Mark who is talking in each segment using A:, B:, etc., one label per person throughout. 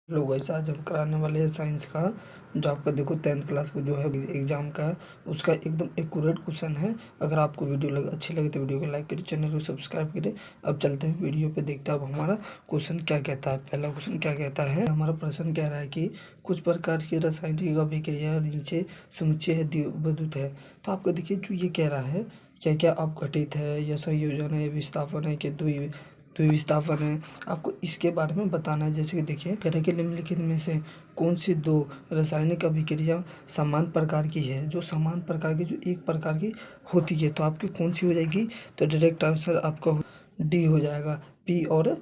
A: Hello guys, आज हम कराने वाले हैं साइंस का जो आपका देखो 10th क्लास का जो है एग्जाम का है उसका एकदम एक्यूरेट क्वेश्चन है। अगर आपको वीडियो अच्छी लगे तो वीडियो को लाइक करें, चैनल को सब्सक्राइब करें। अब चलते हैं वीडियो पे, देखते हैं अब हमारा क्वेश्चन क्या कहता है। पहला क्वेश्चन क्या कहता है, हमारा प्रश्न कह रहा है कि कुछ प्रकार की रासायनिक अभिक्रिया नीचे समुच्चय है द्विबहुत है। तो आपका देखिए जो ये कह रहा है क्या क्या अपघटित है या संयोजन है, विस्थापन है कि द्विविस्थापन है, आपको इसके बारे में बताना है। जैसे कि देखिए कह रहे हैं कि निम्नलिखित में से कौन सी दो रासायनिक अभिक्रिया समान प्रकार की है, जो समान प्रकार की जो एक प्रकार की होती है, तो आपकी कौन सी हो जाएगी। तो डायरेक्ट आंसर आपका डी हो जाएगा, पी और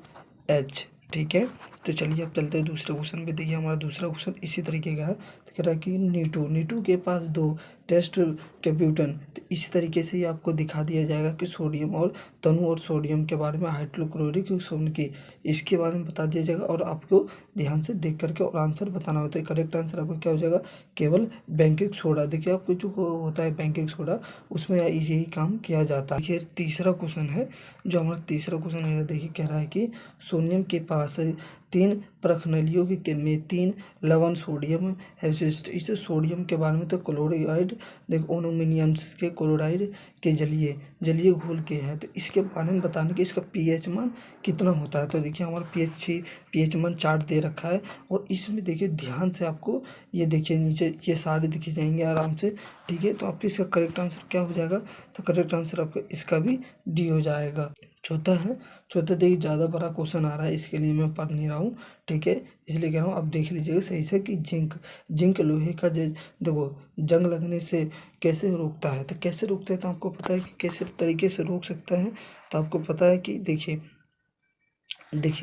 A: एच। ठीक है, तो चलिए अब चलते हैं दूसरे क्वेश्चन पे। देखिए हमारा दूसरा क्वेश्चन इसी तरीके का है। तो कह रहा है कि नीटू के पास दो टेस्ट कैप्यूटन, तो इस तरीके से ही आपको दिखा दिया जाएगा कि सोडियम और तनु और सोडियम के बारे में हाइड्रोक्लोरिक एसिड की इसके बारे में बता दिया जाएगा और आपको ध्यान से देख करके और आंसर बताना होता है। करेक्ट आंसर आपका क्या हो जाएगा, केवल बेकिंग सोडा। देखिए आपको जो होता है बेकिंग सोडा, उसमें यही काम किया जाता है। देखिए तीसरा क्वेश्चन है, जो हमारा तीसरा क्वेश्चन है, देखिए कह रहा है कि सोनियम के पास 3 प्रखनलियों के में 3 लवण सोडियम है। इस सोडियम के बारे में तो क्लोराइड, देखो एल्यूमिनियम के क्लोराइड के जलीय घोल के है, तो इसके बारे में बताने कि इसका पीएच मान कितना होता है। तो देखिए हमारा पीएच मान चार्ट दे रखा है और इसमें देखिए ध्यान से आपको ये देखिए नीचे ये सारे दिखे जाएंगे आराम से। ठीक है, तो आपके इसका करेक्ट आंसर क्या हो जाएगा, तो करेक्ट आंसर आपका इसका भी डी हो जाएगा। चौथा देखिए ज़्यादा बड़ा क्वेश्चन आ रहा है, इसके लिए मैं पढ़ नहीं रहा हूँ। ठीक है, इसलिए कह रहा हूँ आप देख लीजिएगा सही से कि जिंक लोहे का देखो जंग लगने से कैसे रोकता है। तो कैसे रोकता है, तो आपको पता है कि कैसे तरीके से रोक सकता है। तो आपको पता है कि देखिए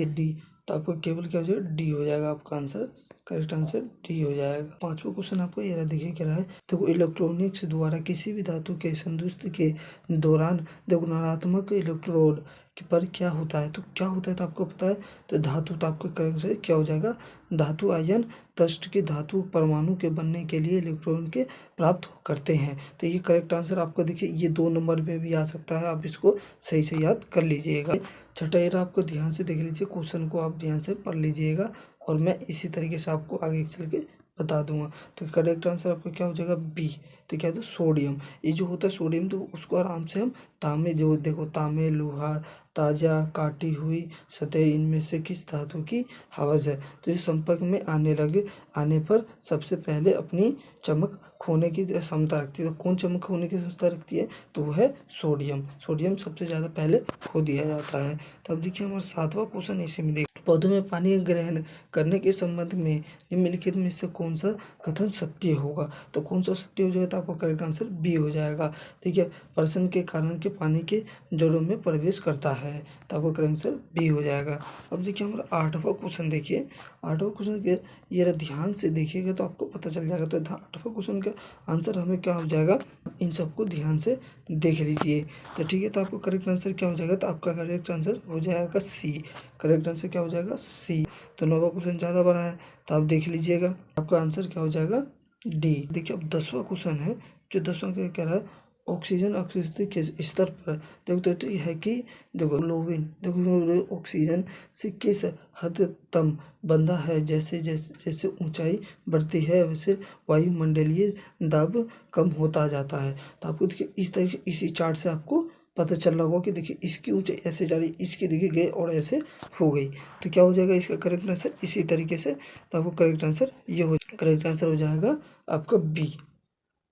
A: डी, तो आपको केवल क्या हो जाएगा, डी हो जाएगा आपका आंसर। करेक्ट आंसर डी हो जाएगा। पांचवा क्वेश्चन आपको ये देखिए क्या रहा है, देखो इलेक्ट्रॉनिक्स द्वारा किसी भी धातु के संतुष्ट के दौरान देखो नकारात्मक इलेक्ट्रोड पर क्या होता है। तो क्या होता है, तो आपको पता है। तो धातु, तो आपको करेक्ट से क्या हो जाएगा, धातु आयन तस्ट के धातु परमाणु के बनने के लिए इलेक्ट्रॉन के प्राप्त करते हैं। तो ये करेक्ट आंसर आपको देखिए ये 2 नंबर में भी आ सकता है, आप इसको सही से याद कर लीजिएगा। छठा एरा आपको ध्यान से देख लीजिए, क्वेश्चन को आप ध्यान से पढ़ लीजिएगा और मैं इसी तरीके से आपको आगे चल के बता दूंगा। तो करेक्ट आंसर आपका क्या हो जाएगा, बी। तो क्या है, तो सोडियम, ये जो होता है सोडियम, तो उसको आराम से हम तांबे, जो देखो तांबे लोहा ताजा काटी हुई सतह, इनमें से किस धातु की हवस है। तो इस संपर्क में आने पर सबसे पहले अपनी चमक खोने की क्षमता रखती है। तो कौन चमक खोने की क्षमता रखती है, तो वो है सोडियम सबसे ज़्यादा पहले खो दिया जाता है। तो अब देखिए हमारा 7वां क्वेश्चन इसी में पौधों में पानी ग्रहण करने के संबंध में निम्नलिखित में से कौन सा कथन सत्य होगा। तो कौन सा सत्य हो जाएगा, तो आपका करेक्ट आंसर बी हो जाएगा। देखिए प्रश्न के कारण के पानी के जड़ों में प्रवेश करता है, तो आपका करेक्ट आंसर बी हो जाएगा। अब देखिए हमारा 8वां क्वेश्चन, देखिए 8वां क्वेश्चन के ये ध्यान से देखिएगा तो आपको पता चल जाएगा। तो 8वां क्वेश्चन का आंसर हमें क्या हो जाएगा, इन सबको ध्यान से देख लीजिए। तो ठीक है, तो आपको करेक्ट आंसर क्या हो जाएगा, तो आपका करेक्ट आंसर हो जाएगा सी। करेक्ट आंसर क्या हो जाएगा, सी। तो 9वां क्वेश्चन ज़्यादा बड़ा है, तो आप देख लीजिएगा आपका आंसर क्या हो जाएगा, डी। देखिए अब 10वां क्वेश्चन है, जो 10वां क्या कह रहा है, ऑक्सीजन ऑक्सीजन के स्तर पर देखो तो यह है कि देखो लोविन, देखो ऑक्सीजन से किस हद तक बंधा है। जैसे जैसे जैसे ऊंचाई बढ़ती है वैसे वायुमंडलीय दाब कम होता जाता है। तो आपको देखिए इस तरीके इसी चार्ट से आपको पता चल रहा होगा कि देखिए इसकी ऊंचाई ऐसे जा रही, इसकी देखिए गई और ऐसे हो गई। तो क्या हो जाएगा इसका करेक्ट आंसर, इसी तरीके से। तो आपको करेक्ट आंसर ये हो, करेक्ट आंसर हो जाएगा आपका बी।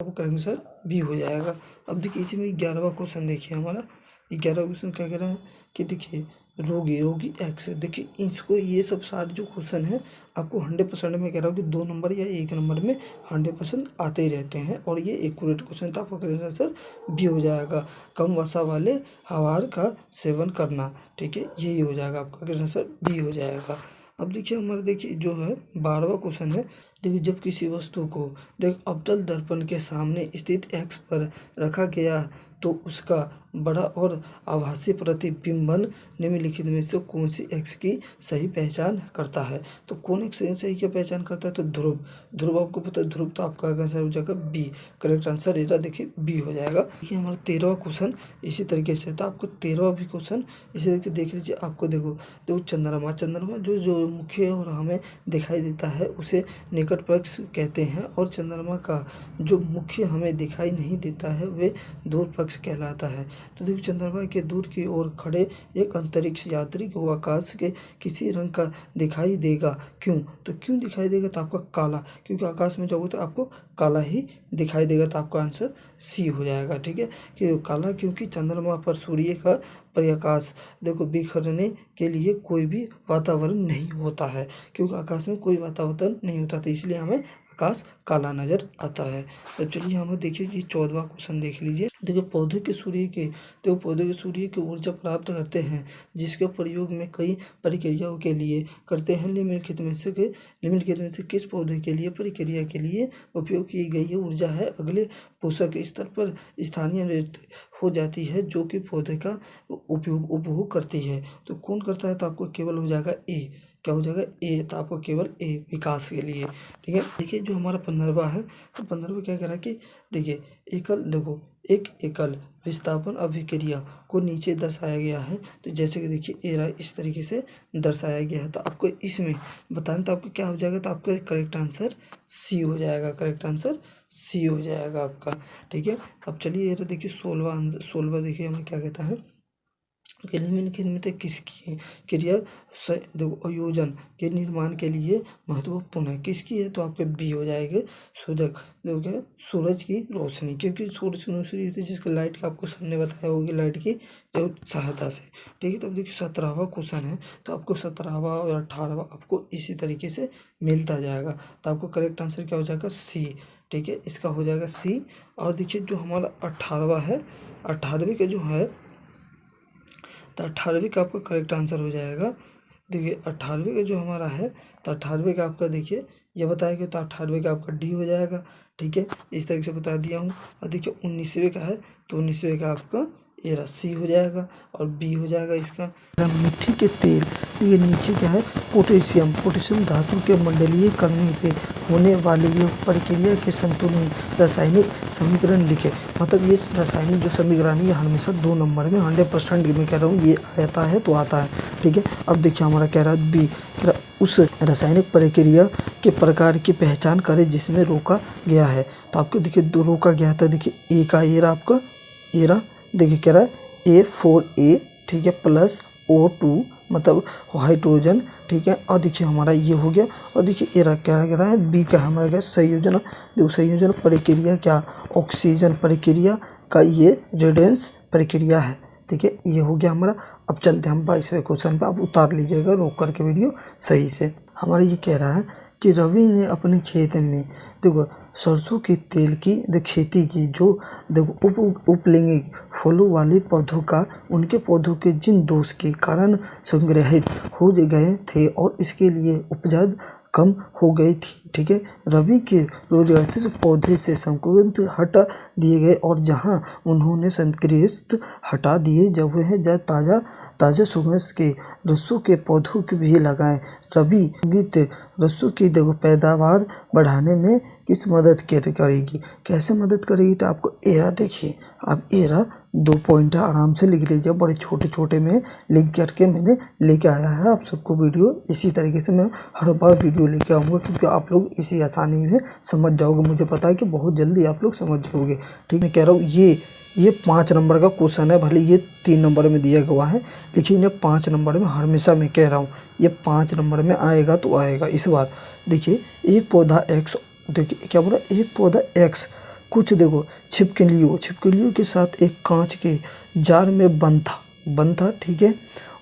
A: आपको करेक्ट आंसर बी हो जाएगा। अब देखिए इसी में 11वां क्वेश्चन देखिए हमारा 11वां क्वेश्चन क्या कह रहा है कि देखिए रोगी एक्स, देखिए इसको ये सब सारे जो क्वेश्चन है आपको 100% में कह रहा हूँ कि 2 नंबर या 1 नंबर में 100% आते ही रहते हैं और ये एक्यूरेट क्वेश्चन था। आपका करेक्ट आंसर बी हो जाएगा, कम वसा वाले आहार का सेवन करना। ठीक है, यही हो जाएगा आपका करेक्ट आंसर बी हो जाएगा। अब देखिए हमारा देखिए जो है 12वां क्वेश्चन है, देखिए जब किसी वस्तु को अवतल दर्पण के सामने स्थित एक्स पर रखा गया तो उसका बड़ा और आभासी प्रतिबिंबन निम्नलिखित में से कौन सी एक्स की सही पहचान करता है। तो कौन एक्स सही की पहचान करता है, तो ध्रुव। ध्रुव आपको पता है, ध्रुव तो आपका आंसर हो जाएगा बी। करेक्ट आंसर ये देखिए बी हो जाएगा। देखिए हमारा 13वां क्वेश्चन इसी तरीके से था। आपको 13वां भी क्वेश्चन इसी तरीके देख लीजिए। आपको देखो चंद्रमा जो मुख्य और हमें दिखाई देता है उसे निकट पक्ष कहते हैं, और चंद्रमा का जो मुख्य हमें दिखाई नहीं देता है वे दूर पक्ष कहलाता है। तो देखो चंद्रमा के दूर की ओर खड़े एक अंतरिक्ष यात्री को आकाश के किसी रंग का दिखाई देगा। क्यों? तो क्यों दिखाई देगा, तो आपका काला, क्योंकि आकाश में जाओगे तो आपको काला ही दिखाई देगा। तो आपका आंसर सी हो जाएगा। ठीक है, कि काला, क्योंकि चंद्रमा पर सूर्य का प्रकाश बिखरने के लिए कोई भी वातावरण नहीं होता है, क्योंकि आकाश में कोई वातावरण नहीं होता, तो इसलिए हमें आकाश काला नजर आता है। तो चलिए हमें देखिए कि 14वां क्वेश्चन देख लीजिए। देखिए पौधे सूर्य की ऊर्जा प्राप्त करते हैं, जिसके प्रयोग में कई प्रक्रियाओं के लिए करते हैं। निम्नलिखित में से किस पौधे के लिए प्रक्रिया के लिए उपयोग की गई ऊर्जा है अगले पोषक स्तर पर स्थानीय हो जाती है, जो कि पौधे का उपभोग करती है। तो कौन करता है, तो आपको केवल हो जाएगा ए। क्या हो जाएगा, ए। तो आपको केवल ए, विकास के लिए। ठीक है, देखिए जो हमारा 15वां है, तो 15वां क्या कह रहा है कि देखिए एक एकल विस्थापन अभिक्रिया को नीचे दर्शाया गया है। तो जैसे कि देखिए एरा इस तरीके से दर्शाया गया है। तो आपको इसमें बताना, तो आपको क्या हो जाएगा, तो आपका करेक्ट आंसर सी हो जाएगा। करेक्ट आंसर सी हो जाएगा आपका। ठीक है, अब चलिए ये देखिए 16वां देखिए हमें क्या कहता है। निम्नलिखित में से किसकी क्रिया संयोजन के निर्माण के लिए महत्वपूर्ण है, किसकी है, तो आपके बी हो जाएगा। सूरज की रोशनी, क्योंकि सूरज की रोशनी होती है जिसकी लाइट का आपको सबने बताया होगी, लाइट की जो सहायता से। ठीक है, तो अब देखिए 17वां क्वेश्चन है। तो आपको 17वां और 18वां आपको इसी तरीके से मिलता जाएगा। तो आपको करेक्ट आंसर क्या हो जाएगा, सी। ठीक है, इसका हो जाएगा सी। और देखिए जो हमारा 18वां है, 18वीं का जो है, तो 18वीं का आपका करेक्ट आंसर हो जाएगा। देखिए 18वीं का जो हमारा है, तो 18वीं का आपका देखिए ये बताएगा, तो 18वीं का आपका डी हो जाएगा। ठीक है, इस तरीके से बता दिया हूँ। और देखिए 19वीं का है, तो 19वीं का आपका ये सी हो जाएगा और बी हो जाएगा इसका। मिट्टी के तेल, ये नीचे क्या है, पोटेशियम धातु के मंडलीय करने पे होने वाली ये प्रक्रिया के संतुलन रासायनिक समीकरण लिखे। मतलब ये रासायनिक जो समीकरण है ये हमेशा 2 नंबर में 100% मैं कह रहा हूँ ये आता है तो आता है। ठीक है, अब देखिए हमारा कह रहा है बी, उस रासायनिक प्रक्रिया के प्रकार की पहचान करें जिसमें रोका गया है। तो आपको देखिए दो रोका गया था। देखिए ए का एरा, आपका एरा देखिए कह रहा है A4A, ठीक है, प्लस O2 मतलब हाइड्रोजन। ठीक है, और देखिए हमारा ये हो गया। और देखिए एरा क्या कह रहा है, बी का हमारा क्या संयोजन। देखो संयोजन प्रक्रिया क्या, ऑक्सीजन प्रक्रिया का ये रेडेंस प्रक्रिया है। ठीक है, ये हो गया हमारा। अब चलते हैं हम 22वें क्वेश्चन पे। आप उतार लीजिएगा रोक करके वीडियो सही से। हमारा ये कह रहा है कि रवि ने अपने खेत में देखो सरसों के तेल की खेती की, जो देखो उपलैंगिक फलों वाले पौधों का उनके पौधों के जिन दोष के कारण संग्रहित हो गए थे और इसके लिए उपज कम हो गई थी। ठीक है, रवि के रोजगार पौधे से संकुचित हटा दिए गए और जहां उन्होंने संकृष्ट हटा दिए, जब वह ताज़ा सुगंध के रसों के पौधों को भी लगाएं। रवि गीत रसों की पैदावार बढ़ाने में किस मदद करेगी, कैसे मदद करेगी, तो आपको एरा देखिए। आप एरा 2 पॉइंट आराम से लिख लीजिए, बड़े छोटे में लिख करके मैंने लेके आया है आप सबको वीडियो। इसी तरीके से मैं हर बार वीडियो लेके आऊँगा, क्योंकि आप लोग इसी आसानी में समझ जाओगे। मुझे पता है कि बहुत जल्दी आप लोग समझ जाओगे। ठीक, मैं कह रहा हूँ ये 5 नंबर का क्वेश्चन है, भले ये 3 नंबर में दिया गया है, लेकिन ये 5 नंबर में हमेशा मैं कह रहा हूँ ये 5 नंबर में आएगा तो आएगा इस बार। देखिए एक पौधा एक्स, देखिए क्या बोला, एक पौधा एक्स कुछ देखो छिपकलियों के साथ एक कांच के जार में बंद था। ठीक है,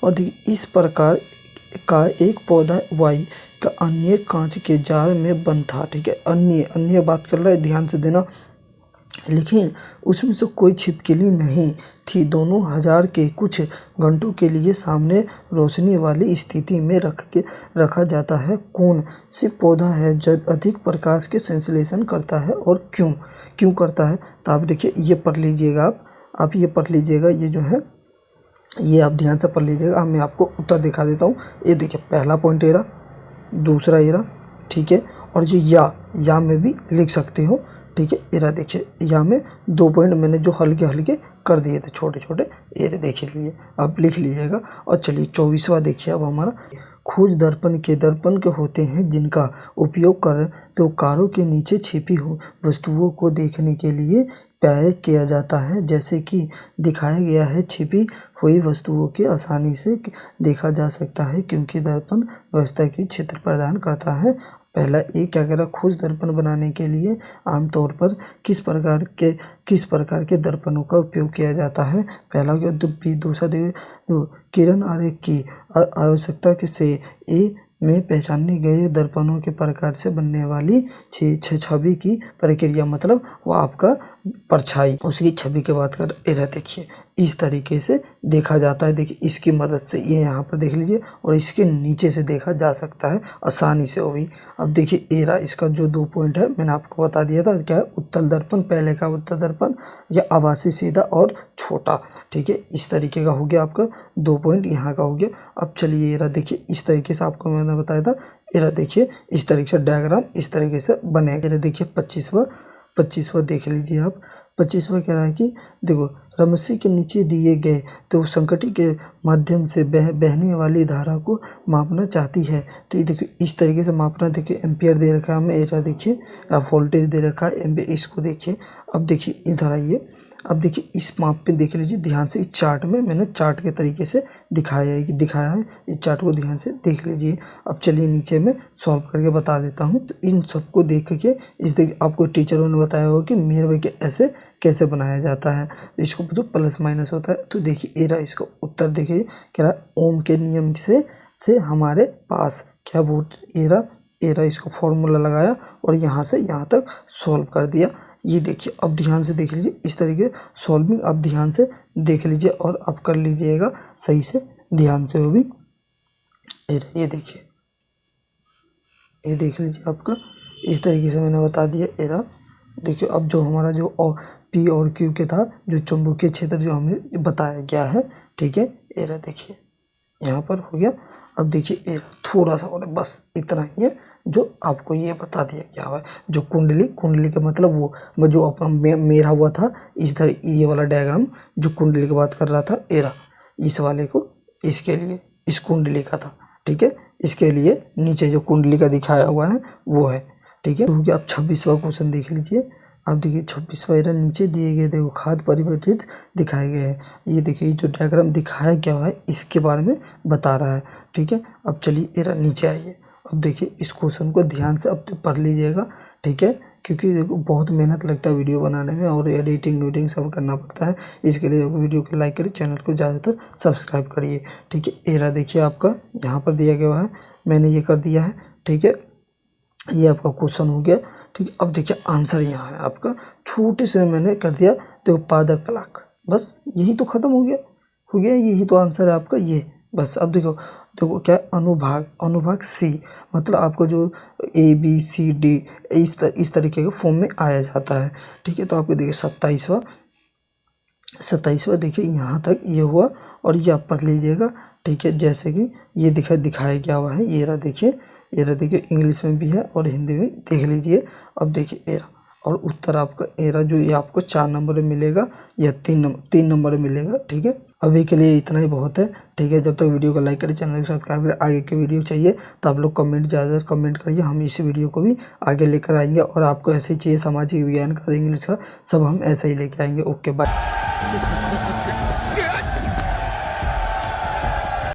A: और देखिए इस प्रकार का एक पौधा वाई का अन्य कांच के जार में बंद था। ठीक है, अन्य बात कर रहा है, ध्यान से देना। लेकिन उसमें से कोई छिपकली नहीं थी, दोनों हजार के कुछ घंटों के लिए सामने रोशनी वाली स्थिति में रखा जाता है। कौन सी पौधा है जो अधिक प्रकाश के संश्लेषण करता है और क्यों करता है? तो आप देखिए ये पढ़ लीजिएगा, आप ये पढ़ लीजिएगा, ये जो है ये आप ध्यान से पढ़ लीजिएगा। मैं आपको उत्तर दिखा देता हूँ। ये देखिए पहला पॉइंट ये रहा, दूसरा ये रहा, ठीक है। और जो या में भी लिख सकते हो, ठीक है। ये रहा देखिए, या में 2 पॉइंट मैंने जो हल्के हल्के कर दिए थे, छोटे छोटे, ये देखिए लिए आप लिख लीजिएगा। और चलिए 24वां देखिए अब हमारा, खोज दर्पण के होते हैं जिनका उपयोग कर तो कारों के नीचे छिपी हो वस्तुओं को देखने के लिए प्रयोग किया जाता है, जैसे कि दिखाया गया है। छिपी हुई वस्तुओं के आसानी से देखा जा सकता है क्योंकि दर्पण व्यवस्था की क्षेत्र प्रदान करता है। पहला ए क्या कह रहा, खोज दर्पण बनाने के लिए आमतौर पर किस प्रकार के दर्पणों का उपयोग किया जाता है? पहला हो गया। दूसरा किरण आरेख की आवश्यकता से ए में पहचाने गए दर्पणों के प्रकार से बनने वाली छवि की प्रक्रिया, मतलब वो आपका परछाई, उसकी छवि की बात कर रहे। देखिए इस तरीके से देखा जाता है। देखिए इसकी मदद से ये यहाँ पर देख लीजिए, और इसके नीचे से देखा जा सकता है आसानी से वो भी। अब देखिए एरा, इसका जो 2 पॉइंट है मैंने आपको बता दिया था, क्या है? उत्तल दर्पण, पहले का उत्तल दर्पण या आभासी सीधा और छोटा, ठीक है। इस तरीके का हो गया आपका 2 पॉइंट, यहाँ का हो गया। अब चलिए एरा देखिए, इस तरीके से आपको मैंने बताया था। एरा देखिए इस तरीके से डायग्राम इस तरीके से बनेगा। एरा देखिए 25वां देख लीजिए आप। 25वां कह रहा है कि देखो, रमसी के नीचे दिए गए तो संकटी के माध्यम से बहने वाली धारा को मापना चाहती है। तो ये देखिए इस तरीके से मापना, देखिए एम्पियर दे रखा है हमें, एरा देखिए वोल्टेज दे रखा है एम्पियर, इसको देखिए। अब देखिए इधर आइए, अब देखिए इस माप पे देख लीजिए ध्यान से। इस चार्ट में मैंने चार्ट के तरीके से दिखाया है, इस चार्ट को ध्यान से देख लीजिए। अब चलिए नीचे में सॉल्व करके बता देता हूँ। इन सबको देख के आपको टीचरों ने बताया होगा कि मेरवे के ऐसे कैसे बनाया जाता है। इसको जो प्लस माइनस होता है, तो देखिए एरा इसका उत्तर देखिए क्या रहा, ओम के नियम से हमारे पास क्या बोल, एरा इसका फॉर्मूला लगाया और यहाँ से यहाँ तक सॉल्व कर दिया। ये देखिए अब ध्यान से देख लीजिए, इस तरीके सॉल्विंग आप ध्यान से देख लीजिए और आप कर लीजिएगा सही से ध्यान से वो भी। ये देखिए, ये देख लीजिए आपका इस तरीके से मैंने बता दिया एरा। देखिए अब जो हमारा जो पी और क्यू के था, जो चुंबकीय क्षेत्र जो हमें बताया गया है, ठीक है। एरा देखिए यहाँ पर हो गया। अब देखिए एरा थोड़ा सा और, बस इतना ही है जो आपको ये बता दिया क्या हुआ है। जो कुंडली का मतलब वो जो अपना मेरा हुआ था, इस तरह ये वाला डायग्राम जो कुंडली की बात कर रहा था एरा, इस वाले को इसके लिए इस कुंडली का था, ठीक है। इसके लिए नीचे जो कुंडली का दिखाया हुआ है वो है, ठीक है। तो आप 26वां क्वेश्चन देख लीजिए। आप देखिए 26वां एरा, नीचे दिए गए देखो खाद परिवर्तित दिखाए गए हैं। ये देखिए जो डायग्राम दिखाया गया है इसके बारे में बता रहा है, ठीक है। अब चलिए एरा नीचे आइए। अब देखिए इस क्वेश्चन को ध्यान से अब पढ़ लीजिएगा, ठीक है, क्योंकि देखो बहुत मेहनत लगता है वीडियो बनाने में और एडिटिंग सब करना पड़ता है। इसके लिए वीडियो को लाइक करिए, चैनल को ज़्यादातर सब्सक्राइब करिए, ठीक है। एरा देखिए आपका यहाँ पर दिया गया है, मैंने ये कर दिया है, ठीक है। ये आपका क्वेश्चन हो गया, ठीक है। अब देखिए आंसर यहाँ है आपका, छोटे से मैंने कर दिया, देखो पादप कलाक, बस यही तो ख़त्म हो गया, यही तो आंसर है आपका ये, बस। अब देखो क्या अनुभाग सी, मतलब आपको जो ए बी सी डी इस तरीके के फॉर्म में आया जाता है, ठीक है। तो आपको देखिए 27वां देखिए यहाँ तक ये हुआ और ये आप पढ़ लीजिएगा, ठीक है। जैसे कि ये दिखाया गया हुआ है, ये रहा देखिए इंग्लिश में भी है और हिंदी में देख लीजिए। अब देखिए एरा और उत्तर आपका एरा जो ये आपको 4 नंबर में मिलेगा या 3 नंबर में मिलेगा, ठीक है। अभी के लिए इतना ही बहुत है, ठीक है। जब तक वीडियो को लाइक करें, चैनल को सब्सक्राइब करें। आगे के वीडियो चाहिए तो आप लोग ज़्यादा कमेंट करिए, हम इस वीडियो को भी आगे लेकर आएंगे। और आपको ऐसे ही चाहिए सामाजिक विज्ञान का, इंग्लिश का, सब हम ऐसा ही लेके आएंगे। Okay bye.